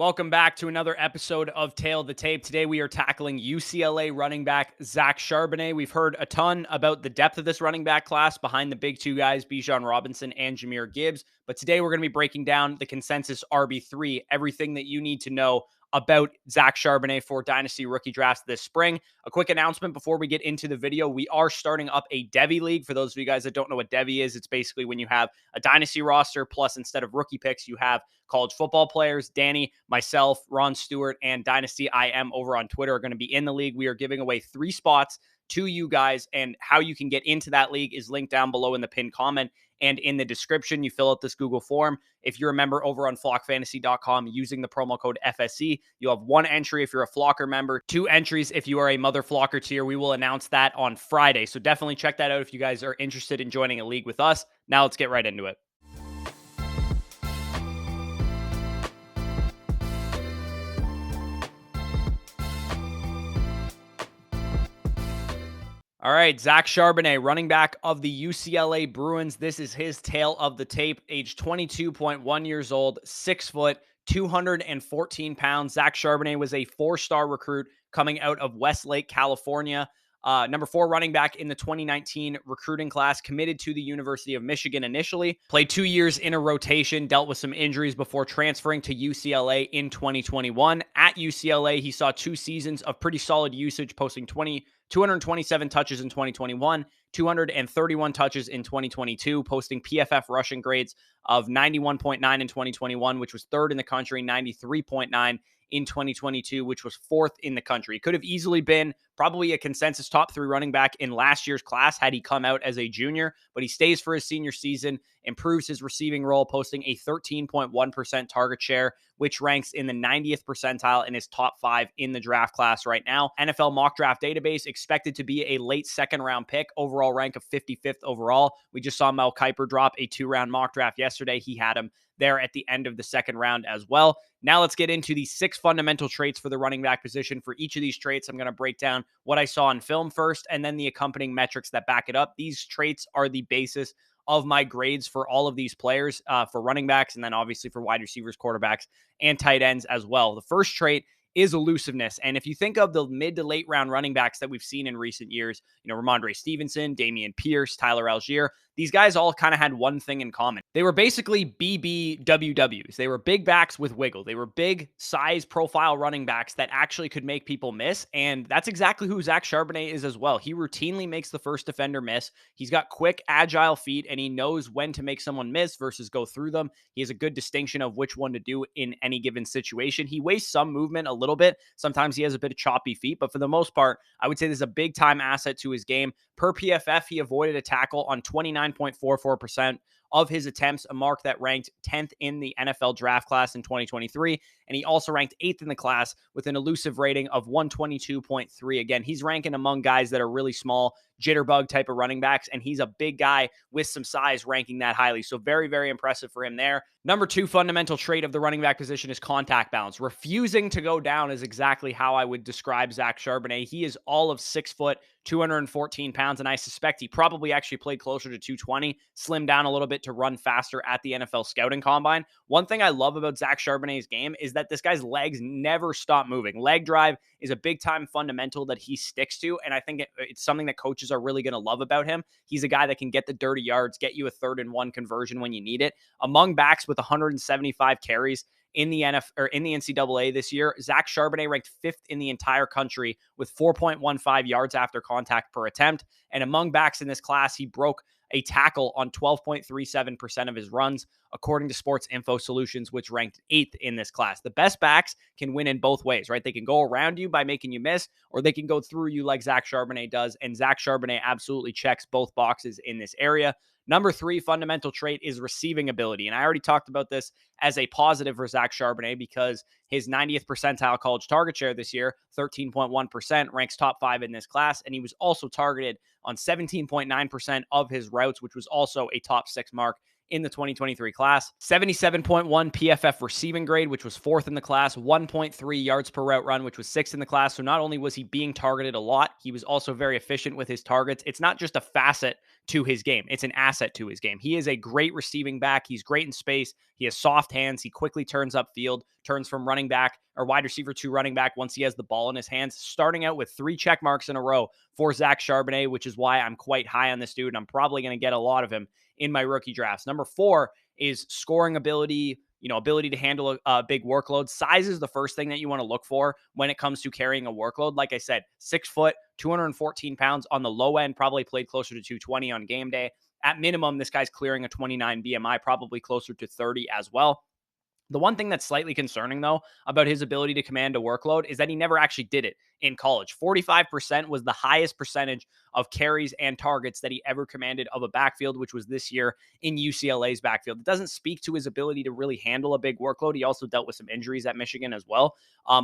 Welcome back to another episode of Tail of the Tape. Today we are tackling UCLA running back Zach Charbonnet. We've heard a ton about the depth of this running back class behind the big two guys, Bijan Robinson and Jahmyr Gibbs. But today we're going to be breaking down the consensus RB3, everything that you need to know about Zach Charbonnet for Dynasty rookie drafts this spring. A quick announcement before we get into the video. We are starting up a DEVY league. For those of you guys that don't know what DEVY is, it's basically when you have a Dynasty roster, plus instead of rookie picks, you have college football players. Danny, myself, Ron Stewart, and Dynasty I Am over on Twitter are going to be in the league. We are giving away 3 spots to you guys, and how you can get into that league is linked down below in the pinned comment and in the description. You fill out this Google form. If you're a member over on flockfantasy.com using the promo code FSC, you'll have 1 entry if you're a Flocker member, 2 entries if you are a Mother Flocker tier. We will announce that on Friday, so definitely check that out if you guys are interested in joining a league with us. Now let's get right into it. All right, Zach Charbonnet, running back of the UCLA Bruins. This is his tale of the tape. Age 22.1 years old, 6 foot, 214 pounds. Zach Charbonnet was a 4-star recruit coming out of Westlake, California. Number 4 running back in the 2019 recruiting class, committed to the University of Michigan initially, played 2 years in a rotation, dealt with some injuries before transferring to UCLA in 2021. At UCLA, he saw 2 seasons of pretty solid usage, posting 227 touches in 2021, 231 touches in 2022, posting PFF rushing grades of 91.9 in 2021, which was 3rd in the country, 93.9 in 2022, which was 4th in the country. It could have easily been probably a consensus top 3 running back in last year's class had he come out as a junior, but he stays for his senior season, improves his receiving role, posting a 13.1% target share, which ranks in the 90th percentile in his top 5 in the draft class right now. NFL mock draft database expected to be a late 2nd round pick, overall rank of 55th overall. We just saw Mel Kiper drop a 2-round mock draft yesterday. He had him there at the end of the 2nd round as well. Now let's get into the 6 fundamental traits for the running back position. For each of these traits, I'm going to break down what I saw in film first and then the accompanying metrics that back it up. These traits are the basis of my grades for all of these players, for running backs, and then obviously for wide receivers, quarterbacks, and tight ends as well. The first trait is elusiveness. And if you think of the mid to late round running backs that we've seen in recent years, Ramondre Stevenson, Damian Pierce, Tyler Algier, these guys all kind of had one thing in common. They were basically BBWWs. They were big backs with wiggle. They were big size profile running backs that actually could make people miss. And that's exactly who Zach Charbonnet is as well. He routinely makes the first defender miss. He's got quick, agile feet, and he knows when to make someone miss versus go through them. He has a good distinction of which one to do in any given situation. He wastes some movement a little bit. Sometimes he has a bit of choppy feet, but for the most part, I would say there's a big time asset to his game. Per PFF, he avoided a tackle on 29.44% of his attempts, a mark that ranked 10th in the NFL draft class in 2023. And he also ranked 8th in the class with an elusive rating of 122.3. Again, he's ranking among guys that are really small, jitterbug type of running backs, and he's a big guy with some size, ranking that highly. So very, very impressive for him there. Number 2 fundamental trait of the running back position is contact balance. Refusing to go down is exactly how I would describe Zach Charbonnet. He is all of 6 foot, 214 pounds, and I suspect he probably actually played closer to 220, slimmed down a little bit to run faster at the NFL scouting combine. One thing I love about Zach Charbonnet's game is that this guy's legs never stop moving. Leg drive is a big time fundamental that he sticks to, and I think it's something that coaches are really going to love about him. He's a guy that can get the dirty yards, get you a 3rd and 1 conversion when you need it. Among backs with 175 carries in the NCAA this year, Zach Charbonnet ranked 5th in the entire country with 4.15 yards after contact per attempt. And among backs in this class, he broke a tackle on 12.37% of his runs, according to Sports Info Solutions, which ranked 8th in this class. The best backs can win in both ways, right? They can go around you by making you miss, or they can go through you like Zach Charbonnet does. And Zach Charbonnet absolutely checks both boxes in this area. Number 3 fundamental trait is receiving ability. And I already talked about this as a positive for Zach Charbonnet because his 90th percentile college target share this year, 13.1%, ranks top 5 in this class. And he was also targeted on 17.9% of his routes, which was also a top 6 mark in the 2023 class. 77.1 PFF receiving grade, which was 4th in the class. 1.3 yards per route run, which was 6th in the class. So not only was he being targeted a lot, he was also very efficient with his targets. It's not just a facet to his game, it's an asset to his game. He is a great receiving back. He's great in space. He has soft hands. He quickly turns upfield, turns from running back or wide receiver to running back once he has the ball in his hands, starting out with 3 check marks in a row for Zach Charbonnet, which is why I'm quite high on this dude. And I'm probably going to get a lot of him in my rookie drafts. Number 4 is scoring ability, ability to handle a big workload. Size is the first thing that you want to look for when it comes to carrying a workload. Like I said, 6 foot, 214 pounds on the low end, probably played closer to 220 on game day. At minimum, this guy's clearing a 29 BMI, probably closer to 30 as well. The one thing that's slightly concerning, though, about his ability to command a workload is that he never actually did it in college. 45% was the highest percentage of carries and targets that he ever commanded of a backfield, which was this year in UCLA's backfield. It doesn't speak to his ability to really handle a big workload. He also dealt with some injuries at Michigan as well,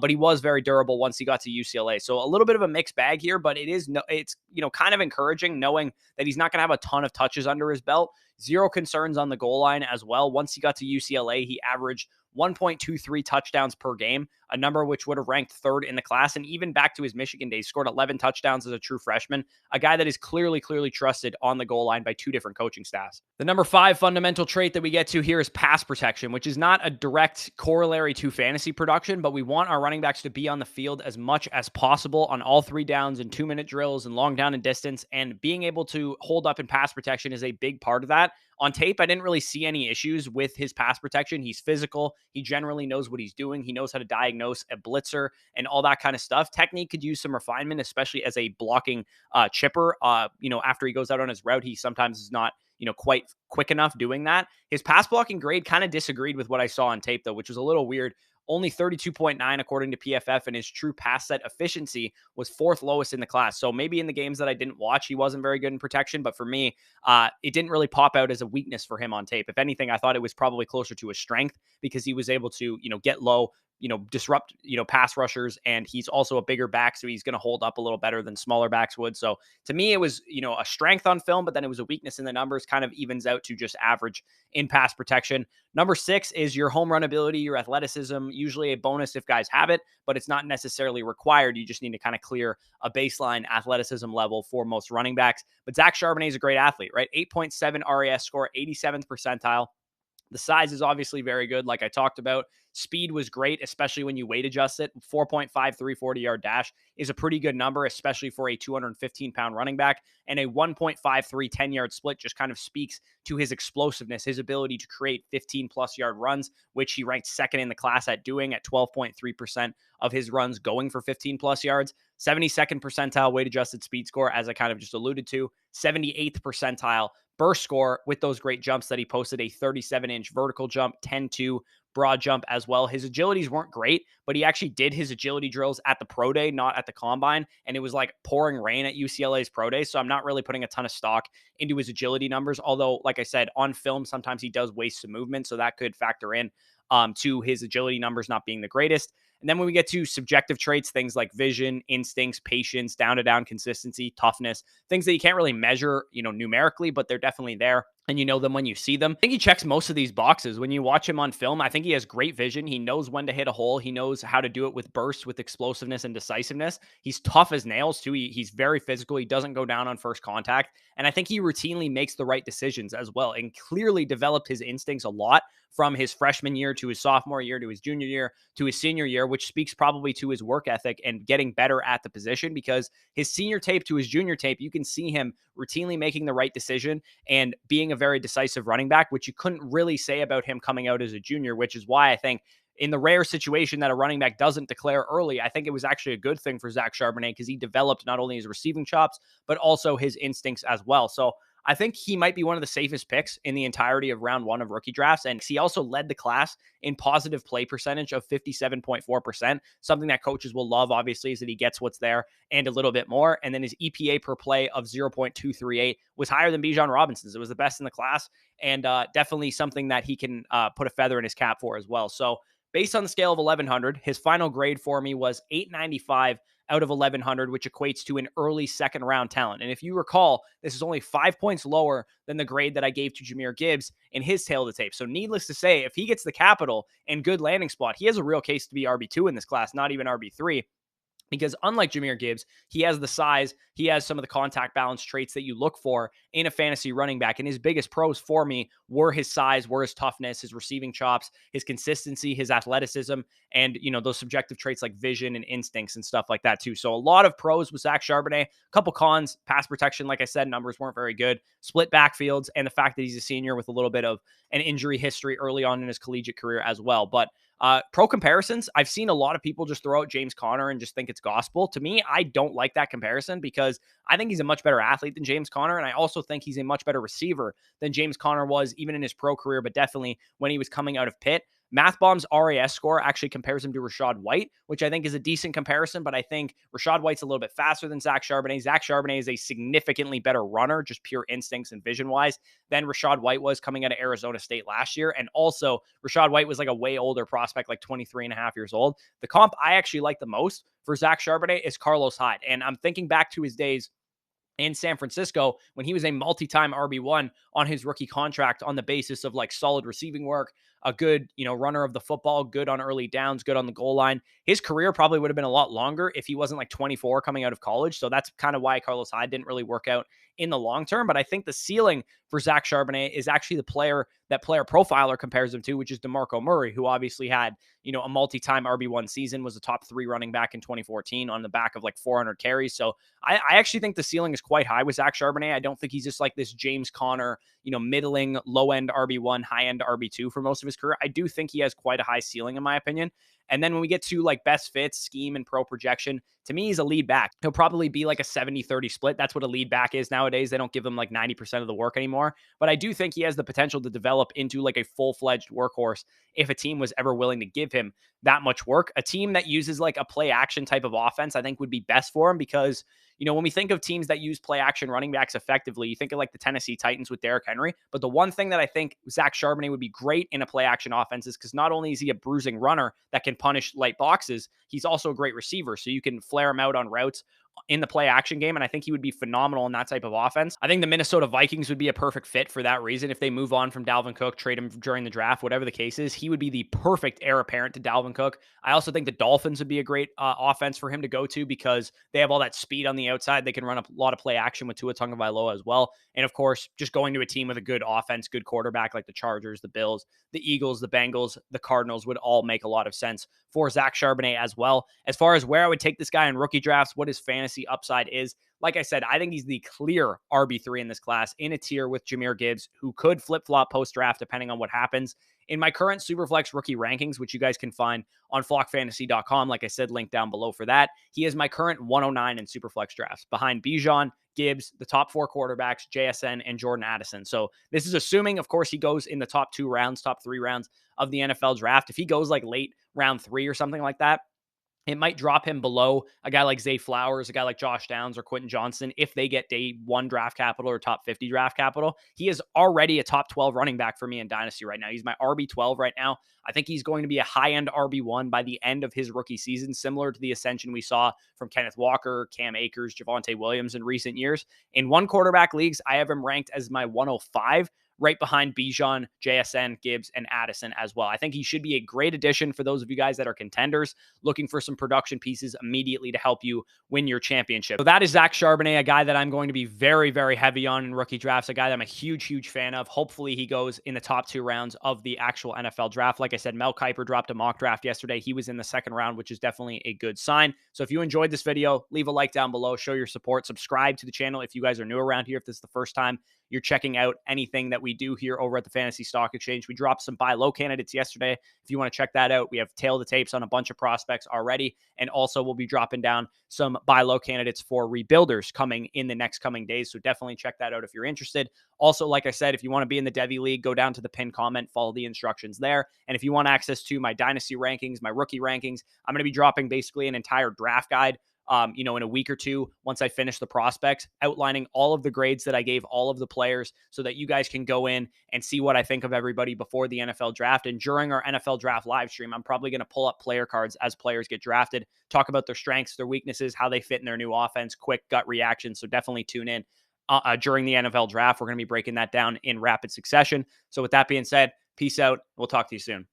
but he was very durable once he got to UCLA. So a little bit of a mixed bag here, but it's kind of encouraging knowing that he's not going to have a ton of touches under his belt. 0 concerns on the goal line as well. Once he got to UCLA, he averaged 1.23 touchdowns per game, a number which would have ranked 3rd in the class. And even back to his Michigan days, scored 11 touchdowns as a true freshman, a guy that is clearly trusted on the goal line by 2 different coaching staffs. The number 5 fundamental trait that we get to here is pass protection, which is not a direct corollary to fantasy production, but we want our running backs to be on the field as much as possible on all 3 downs and 2-minute drills and long down and distance. And being able to hold up in pass protection is a big part of that. On tape, I didn't really see any issues with his pass protection. He's physical. He generally knows what he's doing. He knows how to diagnose a blitzer and all that kind of stuff. Technique could use some refinement, especially as a blocking chipper. After he goes out on his route, he sometimes is not quite quick enough doing that. His pass blocking grade kind of disagreed with what I saw on tape, though, which was a little weird. Only 32.9 according to PFF, and his true pass set efficiency was 4th lowest in the class. So maybe in the games that I didn't watch, he wasn't very good in protection, but for me, it didn't really pop out as a weakness for him on tape. If anything, I thought it was probably closer to a strength because he was able to, get low, disrupt, pass rushers, and he's also a bigger back, so he's going to hold up a little better than smaller backs would. So to me, it was, a strength on film, but then it was a weakness in the numbers, kind of evens out to just average in pass protection. Number 6 is your home run ability, your athleticism, usually a bonus if guys have it, but it's not necessarily required. You just need to kind of clear a baseline athleticism level for most running backs. But Zach Charbonnet is a great athlete, right? 8.7 RAS score, 87th percentile. The size is obviously very good, like I talked about. Speed was great, especially when you weight adjust it. 4.53 40-yard dash is a pretty good number, especially for a 215-pound running back. And a 1.53 10-yard split just kind of speaks to his explosiveness, his ability to create 15-plus yard runs, which he ranked 2nd in the class at doing at 12.3% of his runs going for 15-plus yards. 72nd percentile weight-adjusted speed score, as I kind of just alluded to. 78th percentile burst score with those great jumps that he posted, a 37-inch vertical jump, 10-2 broad jump as well. His agilities weren't great, but he actually did his agility drills at the pro day, not at the combine. And it was like pouring rain at UCLA's pro day. So I'm not really putting a ton of stock into his agility numbers. Although, like I said, on film, sometimes he does waste some movement. So that could factor in to his agility numbers not being the greatest. And then when we get to subjective traits, things like vision, instincts, patience, down-to-down consistency, toughness, things that you can't really measure, numerically, but they're definitely there. And you know them when you see them. I think he checks most of these boxes. When you watch him on film, I think he has great vision. He knows when to hit a hole. He knows how to do it with bursts, with explosiveness and decisiveness. He's tough as nails, too. He's very physical. He doesn't go down on first contact. And I think he routinely makes the right decisions as well, and clearly developed his instincts a lot from his freshman year to his sophomore year to his junior year to his senior year, which speaks probably to his work ethic and getting better at the position, because his senior tape to his junior tape, you can see him routinely making the right decision and being a very decisive running back, which you couldn't really say about him coming out as a junior, which is why I think in the rare situation that a running back doesn't declare early, I think it was actually a good thing for Zach Charbonnet because he developed not only his receiving chops, but also his instincts as well. So I think he might be one of the safest picks in the entirety of round 1 of rookie drafts. And he also led the class in positive play percentage of 57.4%. Something that coaches will love, obviously, is that he gets what's there and a little bit more. And then his EPA per play of 0.238 was higher than Bijan Robinson's. It was the best in the class, and definitely something that he can put a feather in his cap for as well. So based on the scale of 1100, his final grade for me was 895 out of 1,100, which equates to an early second round talent. And if you recall, this is only 5 points lower than the grade that I gave to Jahmyr Gibbs in his tail of the tape. So needless to say, if he gets the capital and good landing spot, he has a real case to be RB2 in this class, not even RB3. Because unlike Jahmyr Gibbs, he has the size, he has some of the contact balance traits that you look for in a fantasy running back. And his biggest pros for me were his size, were his toughness, his receiving chops, his consistency, his athleticism, and, you know, those subjective traits like vision and instincts and stuff like that too. So a lot of pros with Zach Charbonnet, a couple cons, pass protection, like I said, numbers weren't very good, split backfields, and the fact that he's a senior with a little bit of an injury history early on in his collegiate career as well. But pro comparisons, I've seen a lot of people just throw out James Conner and just think it's gospel. To me, I don't like that comparison because I think he's a much better athlete than James Conner. And I also think he's a much better receiver than James Conner was even in his pro career, but definitely when he was coming out of Pitt. MathBomb's RAS score actually compares him to Rachaad White, which I think is a decent comparison, but I think Rachaad White's a little bit faster than Zach Charbonnet. Zach Charbonnet is a significantly better runner, just pure instincts and vision-wise, than Rachaad White was coming out of Arizona State last year. And also, Rachaad White was like a way older prospect, like 23 and a half years old. The comp I actually like the most for Zach Charbonnet is Carlos Hyde. And I'm thinking back to his days in San Francisco when he was a multi-time RB1 on his rookie contract on the basis of like solid receiving work, a good, you know, runner of the football, good on early downs, good on the goal line. His career probably would have been a lot longer if he wasn't like 24 coming out of college. So that's kind of why Carlos Hyde didn't really work out in the long term. But I think the ceiling for Zach Charbonnet is actually the player that Player Profiler compares him to, which is DeMarco Murray, who obviously had, you know, a multi-time RB1 season, was a top 3 running back in 2014 on the back of like 400 carries. So I actually think the ceiling is quite high with Zach Charbonnet. I don't think he's just like this James Conner, you know, middling, low-end RB1, high-end RB2 for most of his career. I do think he has quite a high ceiling, in my opinion. And then when we get to like best fits, scheme, and pro projection, to me, he's a lead back. He'll probably be like a 70-30 split. That's what a lead back is nowadays. They don't give him like 90% of the work anymore. But I do think he has the potential to develop into like a full-fledged workhorse if a team was ever willing to give him that much work. A team that uses like a play action type of offense, I think would be best for him because, you know, when we think of teams that use play action running backs effectively, you think of like the Tennessee Titans with Derrick Henry. But the one thing that I think Zach Charbonnet would be great in a play action offense is because not only is he a bruising runner that can punish light boxes, he's also a great receiver. So you can flare him out on routes in the play action game. And I think he would be phenomenal in that type of offense. I think the Minnesota Vikings would be a perfect fit for that reason. If they move on from Dalvin Cook, trade him during the draft, whatever the case is, he would be the perfect heir apparent to Dalvin Cook. I also think the Dolphins would be a great offense for him to go to because they have all that speed on the outside. They can run a lot of play action with Tua Tagovailoa as well. And of course, just going to a team with a good offense, good quarterback like the Chargers, the Bills, the Eagles, the Bengals, the Cardinals would all make a lot of sense for Zach Charbonnet as well. As far as where I would take this guy in rookie drafts, what his fantasy upside is, like I said, I think he's the clear RB3 in this class in a tier with Jahmyr Gibbs, who could flip-flop post-draft depending on what happens. In my current Superflex rookie rankings, which you guys can find on flockfantasy.com, like I said, link down below for that, he is my current 109 in Superflex drafts behind Bijan, Gibbs, the top 4 quarterbacks, JSN, and Jordan Addison. So this is assuming, of course, he goes in the top 2 rounds, top 3 rounds of the NFL draft. If he goes like late round 3 or something like that, it might drop him below a guy like Zay Flowers, a guy like Josh Downs or Quentin Johnson if they get day 1 draft capital or top 50 draft capital. He is already a top 12 running back for me in Dynasty right now. He's my RB12 right now. I think he's going to be a high-end RB1 by the end of his rookie season, similar to the ascension we saw from Kenneth Walker, Cam Akers, Javonte Williams in recent years. In one quarterback leagues, I have him ranked as my 105, right behind Bijan, JSN, Gibbs, and Addison as well. I think he should be a great addition for those of you guys that are contenders looking for some production pieces immediately to help you win your championship. So that is Zach Charbonnet, a guy that I'm going to be very, very heavy on in rookie drafts, a guy that I'm a huge, huge fan of. Hopefully he goes in the top 2 rounds of the actual NFL draft. Like I said, Mel Kiper dropped a mock draft yesterday. He was in the 2nd round, which is definitely a good sign. So if you enjoyed this video, leave a like down below, show your support, subscribe to the channel if you guys are new around here, if this is the first time you're checking out anything that we do here over at the Fantasy Stock Exchange. We dropped some buy low candidates yesterday. If you want to check that out, we have tail the tapes on a bunch of prospects already. And also we'll be dropping down some buy low candidates for rebuilders coming in the next coming days. So definitely check that out if you're interested. Also, like I said, if you want to be in the DEVY League, go down to the pinned comment, follow the instructions there. And if you want access to my Dynasty rankings, my rookie rankings, I'm going to be dropping basically an entire draft guide in a week or two, once I finish the prospects, outlining all of the grades that I gave all of the players so that you guys can go in and see what I think of everybody before the NFL draft. And during our NFL draft live stream, I'm probably going to pull up player cards as players get drafted, talk about their strengths, their weaknesses, how they fit in their new offense, quick gut reactions. So definitely tune in. During the NFL draft, we're going to be breaking that down in rapid succession. So with that being said, peace out. We'll talk to you soon.